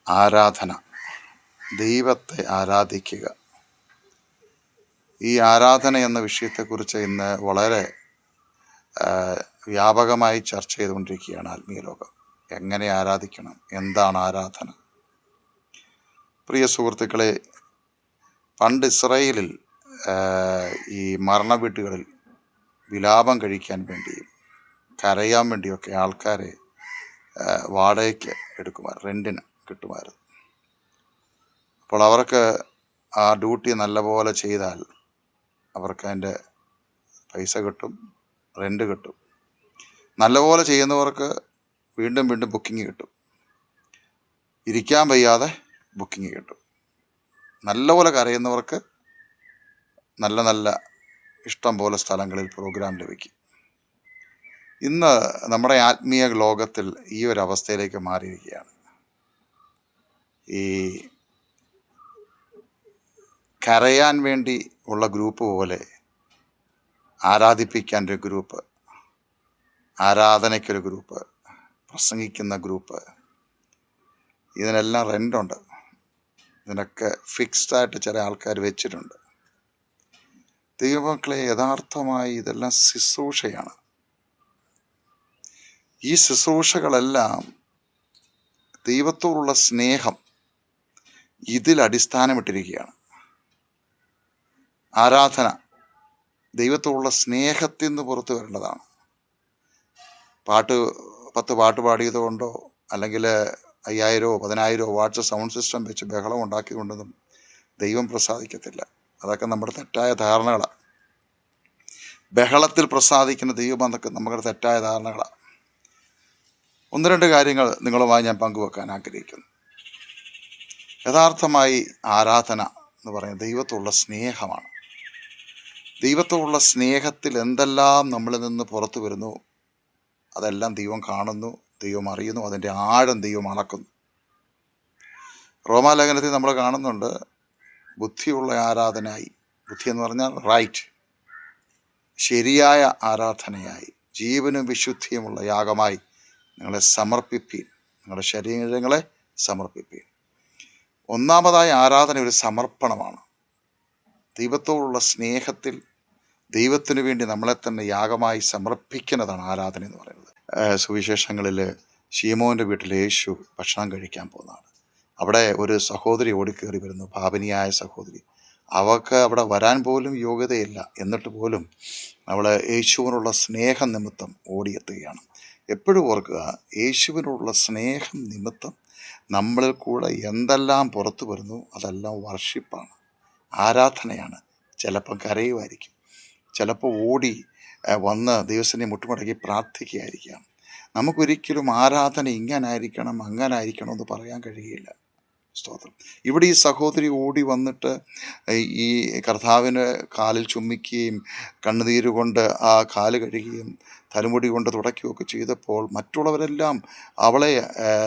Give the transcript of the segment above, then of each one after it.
ആരാധന, ദൈവത്തെ ആരാധിക്കുക. ഈ ആരാധന എന്ന വിഷയത്തെക്കുറിച്ച് ഇന്ന് വളരെ വ്യാപകമായി ചർച്ച ചെയ്തുകൊണ്ടിരിക്കുകയാണ് ആത്മീയ ലോകം. എങ്ങനെ ആരാധിക്കണം, എന്താണ് ആരാധന? പ്രിയ സുഹൃത്തുക്കളെ, പണ്ട് ഇസ്രായേലിൽ ഈ മരണ വീട്ടുകളിൽ വിലാപം കഴിക്കാൻ വേണ്ടിയും കരയാൻ വേണ്ടിയൊക്കെ ആൾക്കാരെ വാടകയ്ക്ക് എടുക്കുമായിരുന്നു, റെൻറ്റിന് കിട്ടുമായിരുന്നു. അപ്പോൾ അവർക്ക് ആ ഡ്യൂട്ടി നല്ലപോലെ ചെയ്താൽ അവർക്ക് അതിൻ്റെ പൈസ കിട്ടും, റെൻറ്റ് കിട്ടും. നല്ലപോലെ ചെയ്യുന്നവർക്ക് വീണ്ടും വീണ്ടും ബുക്കിംഗ് കിട്ടും, ഇരിക്കാൻ വയ്യാതെ ബുക്കിംഗ് കിട്ടും. നല്ലപോലെ കരയുന്നവർക്ക് നല്ല നല്ല ഇഷ്ടം പോലെ സ്ഥലങ്ങളിൽ പ്രോഗ്രാം ലഭിക്കും. ഇന്ന് നമ്മുടെ ആത്മീയ ലോകത്തിൽ ഈ ഒരു അവസ്ഥയിലേക്ക് മാറിയിരിക്കുകയാണ്. ഈ കരയാൻ വേണ്ടി ഉള്ള ഗ്രൂപ്പ് പോലെ ആരാധിപ്പിക്കാൻ ഒരു ഗ്രൂപ്പ്, ആരാധനയ്ക്കൊരു ഗ്രൂപ്പ്, പ്രസംഗിക്കുന്ന ഗ്രൂപ്പ്, ഇതിനെല്ലാം റെൻ്റുണ്ട്. ഇതിനൊക്കെ ഫിക്സ്ഡായിട്ട് ചില ആൾക്കാർ വെച്ചിട്ടുണ്ട്. ദൈവമക്കളെ, യഥാർത്ഥമായി ഇതെല്ലാം ശുശ്രൂഷയാണ്. ഈ ശുശ്രൂഷകളെല്ലാം ദൈവത്തോടുള്ള സ്നേഹം ഇതിൽ അടിസ്ഥാനമിട്ടിരിക്കുകയാണ്. ആരാധന ദൈവത്തോടുള്ള സ്നേഹത്തിൽ നിന്ന് പുറത്തു വരേണ്ടതാണ്. 10 പാട്ട് പാടിയത് കൊണ്ടോ അല്ലെങ്കിൽ 5000 10,000 വാട്ട്സ് സൗണ്ട് സിസ്റ്റം വെച്ച് ബഹളം ഉണ്ടാക്കിക്കൊണ്ടൊന്നും ദൈവം പ്രസാദിക്കത്തില്ല. അതൊക്കെ നമ്മുടെ തെറ്റായ ധാരണകളാണ്. ബഹളത്തിൽ പ്രസാദിക്കുന്ന ദൈവം എന്നൊക്കെ നമ്മുടെ തെറ്റായ ധാരണകളാണ്. 1-2 കാര്യങ്ങൾ നിങ്ങളുമായി ഞാൻ പങ്കുവെക്കാൻ ആഗ്രഹിക്കുന്നു. യഥാർത്ഥമായി ആരാധന എന്ന് പറയുന്നത് ദൈവത്തോടുള്ള സ്നേഹമാണ്. ദൈവത്തോടുള്ള സ്നേഹത്തിൽ എന്തെല്ലാം നമ്മളിൽ നിന്ന് പുറത്തു വരുന്നു അതെല്ലാം ദൈവം കാണുന്നു, ദൈവം അറിയുന്നു, അതിൻ്റെ ആഴം ദൈവം അളക്കുന്നു. റോമാലേഖനത്തിൽ നമ്മൾ കാണുന്നുണ്ട്, ബുദ്ധിയുള്ള ആരാധനയായി, ബുദ്ധി എന്ന് പറഞ്ഞാൽ റൈറ്റ്, ശരിയായ ആരാധനയായി, ജീവനും വിശുദ്ധിയുമുള്ള യാഗമായി നിങ്ങളെ സമർപ്പിപ്പീൻ, നിങ്ങളുടെ ശരീരങ്ങളെ സമർപ്പിപ്പീൻ. ഒന്നാമതായ ആരാധന ഒരു സമർപ്പണമാണ്. ദൈവത്തോടുള്ള സ്നേഹത്തിൽ ദൈവത്തിനു വേണ്ടി നമ്മളെ തന്നെ യാഗമായി സമർപ്പിക്കുന്നതാണ് ആരാധന എന്ന് പറയുന്നത്. സുവിശേഷങ്ങളിൽ ശീമോൻ്റെ വീട്ടിൽ യേശു ഭക്ഷണം കഴിക്കാൻ പോകുന്നതാണ്. അവിടെ ഒരു സഹോദരി ഓടിക്കേറി വരുന്നു, പാപിനിയായ സഹോദരി. അവൾക്ക് അവിടെ വരാൻ പോലും യോഗ്യതയില്ല, എന്നിട്ട് പോലും അവൾ യേശുവിനുള്ള സ്നേഹം നിമിത്തം ഓടിയെത്തുകയാണ്. എപ്പോഴും ഓർക്കുക, യേശുവിനുള്ള സ്നേഹം നിമിത്തം നമ്മളിൽ കൂടെ എന്തെല്ലാം പുറത്തു വരുന്നു അതെല്ലാം വർഷിപ്പാണ്, ആരാധനയാണ്. ചിലപ്പം കരയുമായിരിക്കും, ചിലപ്പോൾ ഓടി വന്ന് ദൈവത്തിനെ മുട്ടുമടക്കി പ്രാർത്ഥിക്കുകയായിരിക്കാം. നമുക്കൊരിക്കലും ആരാധന ഇങ്ങനായിരിക്കണം അങ്ങനായിരിക്കണം എന്ന് പറയാൻ കഴിയില്ല. സ്തോത്രം. ഇവിടെ ഈ സഹോദരി ഓടി വന്നിട്ട് ഈ കർത്താവിന് കാലിൽ ചുംബിക്കുകയും കണ്ണുനീര് കൊണ്ട് ആ കാല് കഴുകുകയും തലമുടി കൊണ്ട് തുടയ്ക്കുകയൊക്കെ ചെയ്തപ്പോൾ മറ്റുള്ളവരെല്ലാം അവളെ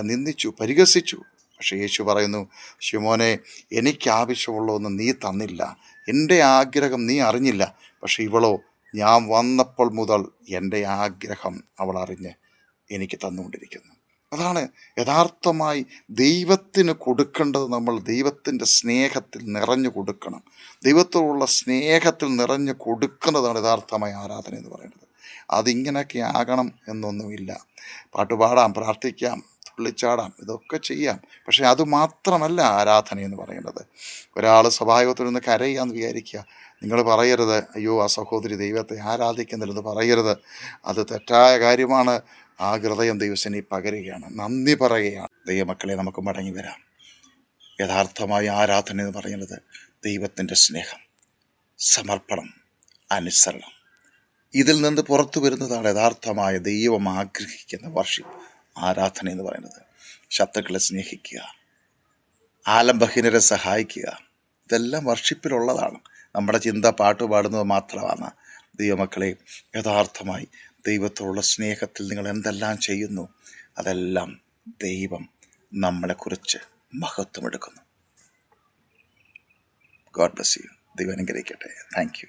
നിന്ദിച്ചു, പരിഹസിച്ചു. പക്ഷേ യേശു പറയുന്നു, ശിമോനെ, എനിക്ക് ആവശ്യമുള്ളതൊന്നും നീ തന്നില്ല, എൻ്റെ ആഗ്രഹം നീ അറിഞ്ഞില്ല. പക്ഷെ ഇവളോ, ഞാൻ വന്നപ്പോൾ മുതൽ എൻ്റെ ആഗ്രഹം അവൾ അറിഞ്ഞ് എനിക്ക് തന്നുകൊണ്ടിരിക്കുന്നു. അതാണ് യഥാർത്ഥമായി ദൈവത്തിന് കൊടുക്കേണ്ടത്. നമ്മൾ ദൈവത്തിൻ്റെ സ്നേഹത്തിൽ നിറഞ്ഞു കൊടുക്കണം. ദൈവത്തോടുള്ള സ്നേഹത്തിൽ നിറഞ്ഞു കൊടുക്കുന്നതാണ് യഥാർത്ഥമായ ആരാധന എന്ന് പറയുന്നത്. അതിങ്ങനെയൊക്കെ ആകണം എന്നൊന്നുമില്ല. പാട്ടുപാടാം, പ്രാർത്ഥിക്കാം, തുള്ളിച്ചാടാം, ഇതൊക്കെ ചെയ്യാം. പക്ഷേ അതുമാത്രമല്ല ആരാധന എന്ന് പറയുന്നത്. ഒരാൾ സ്വഭാവത്തിൽ നിന്ന് കരയാന്ന് വിചാരിക്കുക, നിങ്ങൾ പറയരുത്, അയ്യോ ആ സഹോദരി ദൈവത്തെ ആരാധിക്കുന്നില്ലെന്ന് പറയരുത്. അത് തെറ്റായ കാര്യമാണ്. ആ ഹൃദയം ദൈവത്തിനെ പകരുകയാണ്, നന്ദി പറയുകയാണ്. ദൈവമക്കളെ, നമുക്ക് മടങ്ങി വരാം. യഥാർത്ഥമായ ആരാധന എന്ന് പറയുന്നത് ദൈവത്തിൻ്റെ സ്നേഹം, സമർപ്പണം, അനുസരണം, ഇതിൽ നിന്ന് പുറത്തു വരുന്നതാണ് യഥാർത്ഥമായ ദൈവം ആഗ്രഹിക്കുന്ന വർഷിപ്പ്, ആരാധന എന്ന് പറയുന്നത്. ശത്രുക്കളെ സ്നേഹിക്കുക, ആലംബഹീനരെ സഹായിക്കുക, ഇതെല്ലാം വർഷിപ്പിലുള്ളതാണ്. നമ്മുടെ ചിന്ത പാട്ടുപാടുന്നത് മാത്രമാണ്. ദൈവമക്കളെ, യഥാർത്ഥമായി ദൈവത്തോടുള്ള സ്നേഹത്തിൽ നിങ്ങൾ എന്തെല്ലാം ചെയ്യുന്നു അതെല്ലാം ദൈവം നമ്മളെക്കുറിച്ച് മഹത്വമെടുക്കുന്നു. God bless you. ദൈവം അനുഗ്രഹിക്കട്ടെ. Thank you.